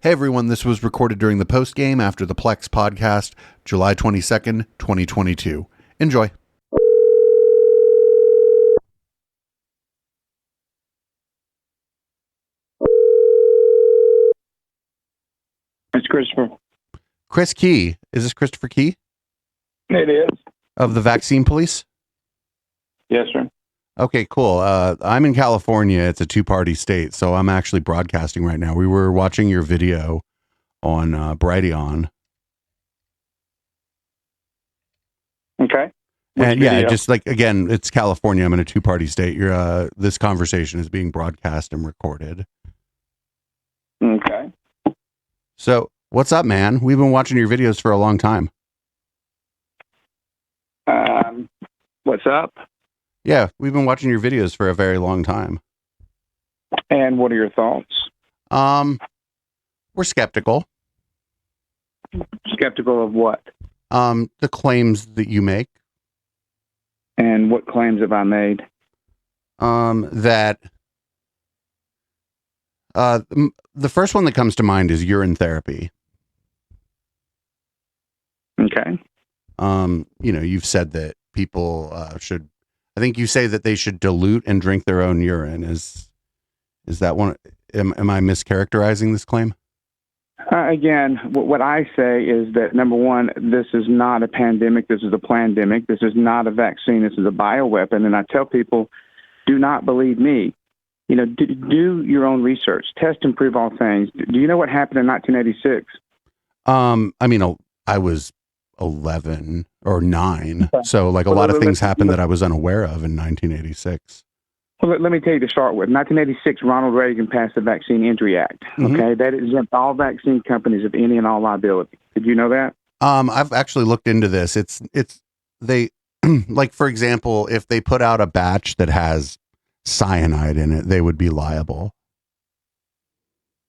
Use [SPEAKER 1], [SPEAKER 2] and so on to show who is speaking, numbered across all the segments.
[SPEAKER 1] Hey everyone, this was recorded during the post game after the Plex podcast, July 22nd, 2022. Enjoy.
[SPEAKER 2] It's Christopher.
[SPEAKER 1] Chris Key. Is this Christopher Key?
[SPEAKER 2] It is.
[SPEAKER 1] Of the Vaccine Police?
[SPEAKER 2] Yes, sir.
[SPEAKER 1] Okay, cool. I'm in California. It's a two-party state, so I'm actually broadcasting right now. We were watching your video on Brighteon.
[SPEAKER 2] Okay.
[SPEAKER 1] And yeah, just like, again, it's California. I'm in a two-party state. This conversation is being broadcast and recorded.
[SPEAKER 2] Okay.
[SPEAKER 1] So what's up, man? We've been watching your videos for a long time.
[SPEAKER 2] What's up?
[SPEAKER 1] Yeah, we've been watching your videos for a very long time.
[SPEAKER 2] And what are your thoughts?
[SPEAKER 1] We're skeptical.
[SPEAKER 2] Skeptical of what?
[SPEAKER 1] The claims that you make.
[SPEAKER 2] And what claims have I made?
[SPEAKER 1] That the first one that comes to mind is urine therapy.
[SPEAKER 2] Okay.
[SPEAKER 1] You've said that people should, I think you say that they should dilute and drink their own urine. Is that one? Am I mischaracterizing this claim?
[SPEAKER 2] Again, what I say is that, number one, this is not a pandemic. This is a plandemic. This is not a vaccine. This is a bioweapon. And I tell people, do not believe me. Do your own research. Test and prove all things. Do you know what happened in 1986?
[SPEAKER 1] I was 11 or 9. So like a lot of things happened that I was unaware of in 1986.
[SPEAKER 2] Well, let me tell you to start with. 1986, Ronald Reagan passed the Vaccine Injury Act.
[SPEAKER 1] Mm-hmm.
[SPEAKER 2] Okay, that exempt all vaccine companies of any and all liability. Did you know that?
[SPEAKER 1] I've actually looked into this. It's they like, for example, if they put out a batch that has cyanide in it, they would be liable.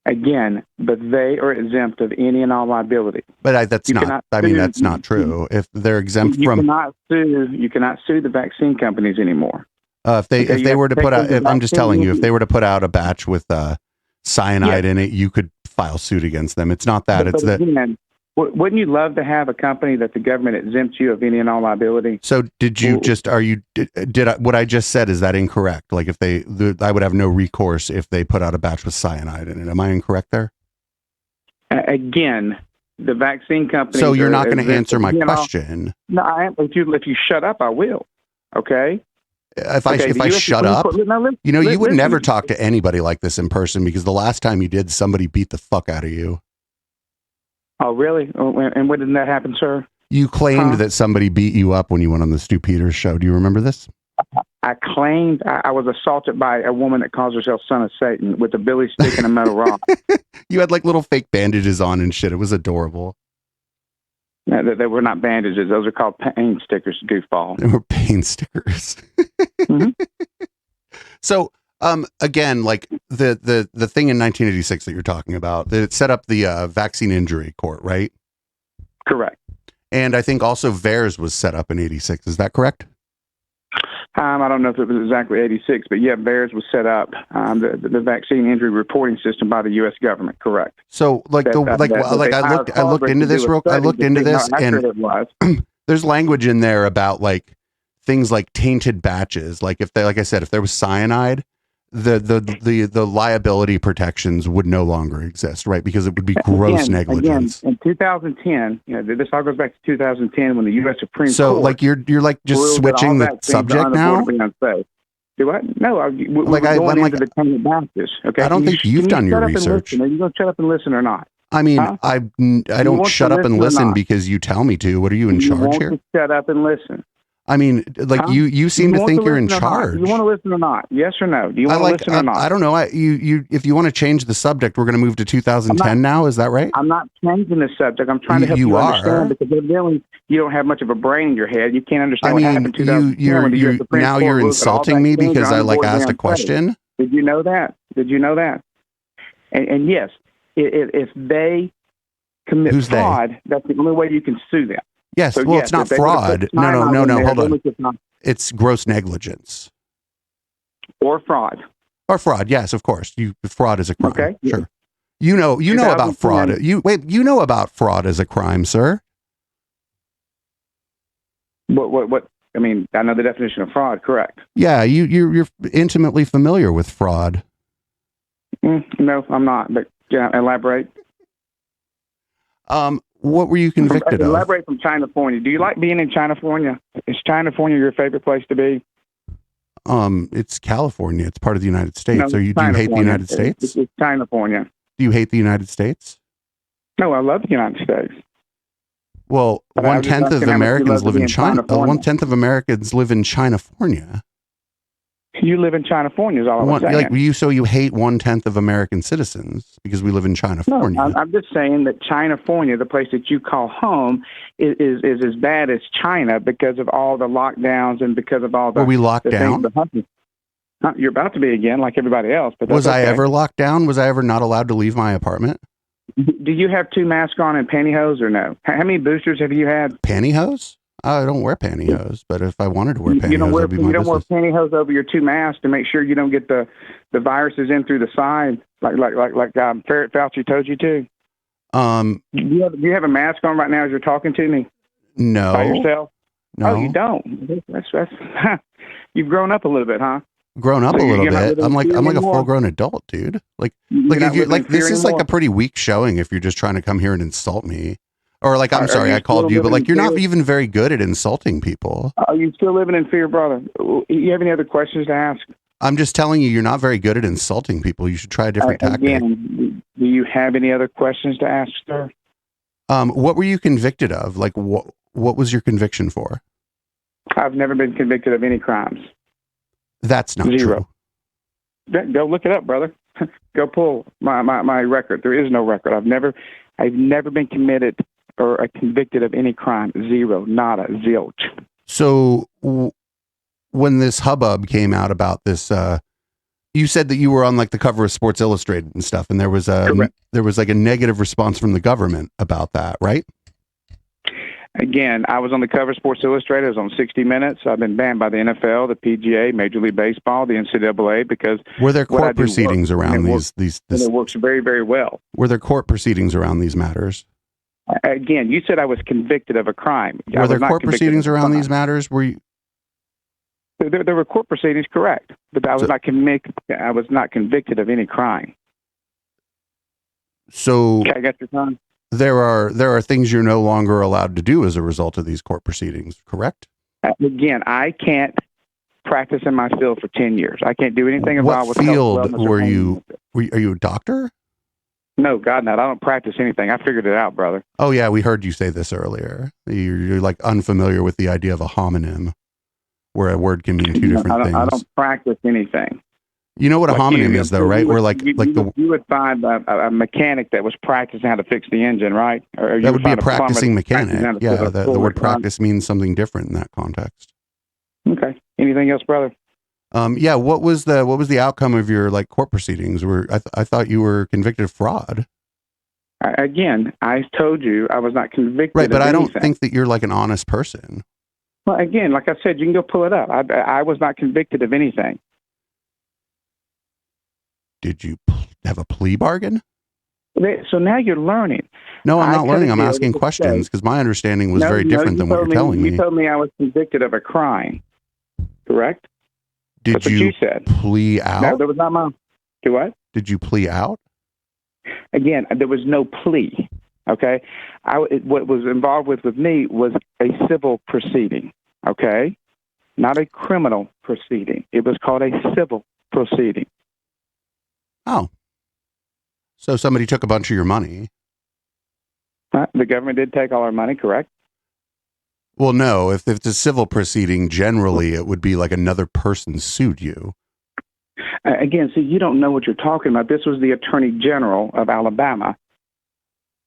[SPEAKER 2] Again, but they are exempt of any and all liability.
[SPEAKER 1] But that's not true. If they're exempt
[SPEAKER 2] you cannot sue the vaccine companies anymore.
[SPEAKER 1] If they were to put out, I'm just telling you, if they were to put out a batch with cyanide in it, you could file suit against them. It's not that.
[SPEAKER 2] Again, wouldn't you love to have a company that the government exempts you of any and all liability?
[SPEAKER 1] So did you what I just said, is that incorrect? Like if I would have no recourse if they put out a batch with cyanide in it. Am I incorrect there?
[SPEAKER 2] Again, the vaccine companies.
[SPEAKER 1] So you're not going to answer my question.
[SPEAKER 2] No, if you shut up, I will. Okay.
[SPEAKER 1] If I shut up, you would never talk to anybody like this in person, because the last time you did, somebody beat the fuck out of you.
[SPEAKER 2] Oh, really? And when did that happen, sir?
[SPEAKER 1] You claimed that somebody beat you up when you went on the Stu Peters show. Do you remember this?
[SPEAKER 2] I claimed I was assaulted by a woman that calls herself Son of Satan with a billy stick and a metal rod.
[SPEAKER 1] You had like little fake bandages on and shit. It was adorable.
[SPEAKER 2] No, they were not bandages. Those are called pain stickers, goofball.
[SPEAKER 1] They were pain stickers.
[SPEAKER 2] Mm-hmm.
[SPEAKER 1] So, again, like the thing in 1986 that you're talking about, that it set up the vaccine injury court, right?
[SPEAKER 2] Correct.
[SPEAKER 1] And I think also VAERS was set up in 86. Is that correct?
[SPEAKER 2] I don't know if it was exactly 86, but yeah, VAERS was set up, the vaccine injury reporting system by the U.S. government. Correct.
[SPEAKER 1] So, I looked into this, and there's language in there about like things like tainted batches. Like if they, like I said, if there was cyanide, the liability protections would no longer exist, right? Because it would be gross negligence.
[SPEAKER 2] Again, in 2010, this all goes back to 2010 when the U.S. Supreme Court.
[SPEAKER 1] So, like you're like just switching the subject now.
[SPEAKER 2] Do what? No, we're going into the tainted batches. Okay,
[SPEAKER 1] I don't think you've done your research.
[SPEAKER 2] Are you going to shut up and listen or not?
[SPEAKER 1] I mean, I don't shut up and listen because you tell me to. What are you in charge here?
[SPEAKER 2] Shut up and listen.
[SPEAKER 1] I mean, like you seem to think you're in charge.
[SPEAKER 2] Do you want to listen or not? Yes or no? Do you want to listen or not?
[SPEAKER 1] I don't know. If you want to change the subject, we're going to move to 2010 now. Is that right?
[SPEAKER 2] I'm not changing the subject. I'm trying to help you understand, because evidently you don't have much of a brain in your head. You can't understand what happened in 2010.
[SPEAKER 1] Now you're insulting me because I asked a question.
[SPEAKER 2] Did you know that? And yes, if they commit fraud, that's the only way you can sue them.
[SPEAKER 1] Yes, well, it's not fraud. No, hold on. It's gross negligence.
[SPEAKER 2] Or fraud.
[SPEAKER 1] Or fraud, yes, of course. Fraud is a crime. Okay. Sure. You know about fraud. You know about fraud as a crime, sir.
[SPEAKER 2] What? I mean, I know the definition of fraud, correct?
[SPEAKER 1] Yeah, you're intimately familiar with fraud.
[SPEAKER 2] No, I'm not. But elaborate.
[SPEAKER 1] What were you convicted of?
[SPEAKER 2] Elaborate from California. Do you like being in California? Is California your favorite place to be?
[SPEAKER 1] It's California. It's part of the United States. Do you hate the United States?
[SPEAKER 2] It's California.
[SPEAKER 1] Do you hate the United States?
[SPEAKER 2] No, I love the United States.
[SPEAKER 1] Well, 1/10 of Americans live in China. 1/10 of Americans live in Chinafornia.
[SPEAKER 2] You live in Chinafornia, is all I'm saying.
[SPEAKER 1] So you hate 1/10 of American citizens because we live in Chinafornia.
[SPEAKER 2] No, I'm just saying that Chinafornia, the place that you call home, is as bad as China because of all the lockdowns and because of all the.
[SPEAKER 1] Were we locked down?
[SPEAKER 2] You're about to be again, like everybody else. But
[SPEAKER 1] was I ever locked down? Was I ever not allowed to leave my apartment?
[SPEAKER 2] Do you have 2 masks on and pantyhose or no? How many boosters have you had?
[SPEAKER 1] Pantyhose? I don't wear pantyhose, but if I wanted to wear pantyhose,
[SPEAKER 2] you don't wear pantyhose over your 2 masks to make sure you don't get the viruses in through the side, like Ferret Fauci told you to. Do you have a mask on right now as you're talking to me?
[SPEAKER 1] No.
[SPEAKER 2] By yourself?
[SPEAKER 1] No.
[SPEAKER 2] Oh, you don't. That's you've grown up a little bit, huh?
[SPEAKER 1] Grown up a little bit. I'm like a full grown adult, dude. This is like a pretty weak showing if you're just trying to come here and insult me. Or I'm sorry, I called you, but you're not even very good at insulting people.
[SPEAKER 2] Are you still living in fear, brother? You have any other questions to ask?
[SPEAKER 1] I'm just telling you, you're not very good at insulting people. You should try a different tactic.
[SPEAKER 2] Again, do you have any other questions to ask, sir?
[SPEAKER 1] What were you convicted of? What was your conviction for?
[SPEAKER 2] I've never been convicted of any crimes.
[SPEAKER 1] That's not
[SPEAKER 2] Zero.
[SPEAKER 1] true.
[SPEAKER 2] Go look it up, brother. Go pull my record. There is no record. I've never been committed or convicted of any crime. Zero. Nada. Zilch.
[SPEAKER 1] So when this hubbub came out about this, you said that you were on the cover of Sports Illustrated and stuff, and there was a negative response from the government about that, right?
[SPEAKER 2] Again, I was on the cover of Sports Illustrated. I was on 60 Minutes. I've been banned by the NFL, the PGA, Major League Baseball, the NCAA because
[SPEAKER 1] were there court proceedings around these?
[SPEAKER 2] It works very, very well.
[SPEAKER 1] Were there court proceedings around these matters?
[SPEAKER 2] Again, you said I was convicted of a crime.
[SPEAKER 1] Were there court proceedings around these matters? Were you?
[SPEAKER 2] There were court proceedings, correct, but I was not convicted. I was not convicted of any crime.
[SPEAKER 1] So
[SPEAKER 2] I got your time.
[SPEAKER 1] There are things you're no longer allowed to do as a result of these court proceedings, correct?
[SPEAKER 2] Again, I can't practice in my field for 10 years. I can't do anything about
[SPEAKER 1] what field were you? Are you a doctor?
[SPEAKER 2] No, God, no. I don't practice anything. I figured it out, brother.
[SPEAKER 1] Oh yeah, we heard you say this earlier. You're unfamiliar with the idea of a homonym, where a word can mean two different things.
[SPEAKER 2] I don't practice anything.
[SPEAKER 1] You know what a homonym is, though, right?
[SPEAKER 2] You would find a mechanic that was practicing how to fix the engine, right? Or
[SPEAKER 1] that would be a practicing mechanic. Yeah, the word practice means something different in that context.
[SPEAKER 2] Okay. Anything else, brother?
[SPEAKER 1] Yeah. What was the outcome of your court proceedings? I thought you were convicted of fraud.
[SPEAKER 2] Again, I told you I was not convicted.
[SPEAKER 1] Right, but
[SPEAKER 2] I
[SPEAKER 1] don't think that you're an honest person.
[SPEAKER 2] Well, again, like I said, you can go pull it up. I was not convicted of anything.
[SPEAKER 1] Did you have a plea bargain?
[SPEAKER 2] So now you're learning.
[SPEAKER 1] No, I'm not learning. I'm asking questions because my understanding was very different than what you're telling me.
[SPEAKER 2] You told me I was convicted of a crime, correct?
[SPEAKER 1] Did you plea out?
[SPEAKER 2] No, that was not my. Do what?
[SPEAKER 1] Did you plea out?
[SPEAKER 2] Again, there was no plea. Okay, what was involved with me was a civil proceeding. Okay, not a criminal proceeding. It was called a civil proceeding.
[SPEAKER 1] Oh, so somebody took a bunch of your money.
[SPEAKER 2] The government did take all our money, correct?
[SPEAKER 1] Well, no. If it's a civil proceeding, generally it would be another person sued you.
[SPEAKER 2] Again, see, you don't know what you're talking about. This was the Attorney General of Alabama.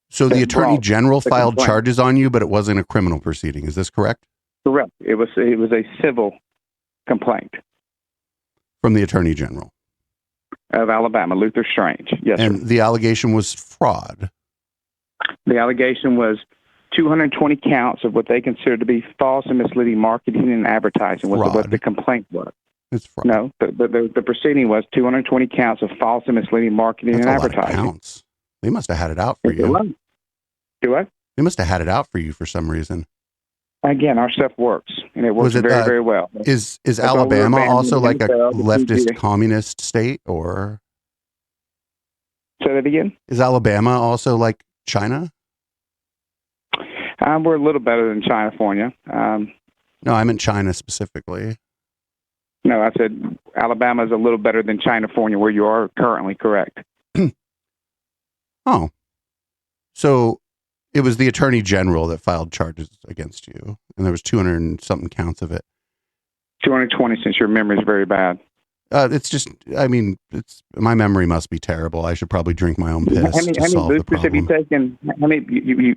[SPEAKER 1] So the Attorney General filed charges on you, but it wasn't a criminal proceeding. Is this correct?
[SPEAKER 2] Correct. It was a civil complaint.
[SPEAKER 1] From the Attorney General
[SPEAKER 2] of Alabama, Luther Strange. Yes,
[SPEAKER 1] and
[SPEAKER 2] sir.
[SPEAKER 1] The allegation was fraud.
[SPEAKER 2] The allegation was 220 counts of what they considered to be false and misleading marketing and advertising was what the complaint was.
[SPEAKER 1] It's fraud.
[SPEAKER 2] No, the proceeding was 220 counts of false and misleading marketing and advertising.
[SPEAKER 1] Counts. They must have had it out for you.
[SPEAKER 2] Do what?
[SPEAKER 1] They must have had it out for you for some reason.
[SPEAKER 2] Again, our stuff works, and it works very, very well.
[SPEAKER 1] Is Alabama also like a leftist communist state, or?
[SPEAKER 2] Say that again?
[SPEAKER 1] Is Alabama also like China?
[SPEAKER 2] We're a little better than California.
[SPEAKER 1] No, I meant China specifically.
[SPEAKER 2] No, I said Alabama is a little better than California, where you are currently correct.
[SPEAKER 1] Oh. So it was the attorney general that filed charges against you, and there was 200 and something counts of it.
[SPEAKER 2] 220, since your memory is very bad.
[SPEAKER 1] It's just, I mean, my memory must be terrible. I should probably drink my own piss to solve the problem.
[SPEAKER 2] Have you taken? How many?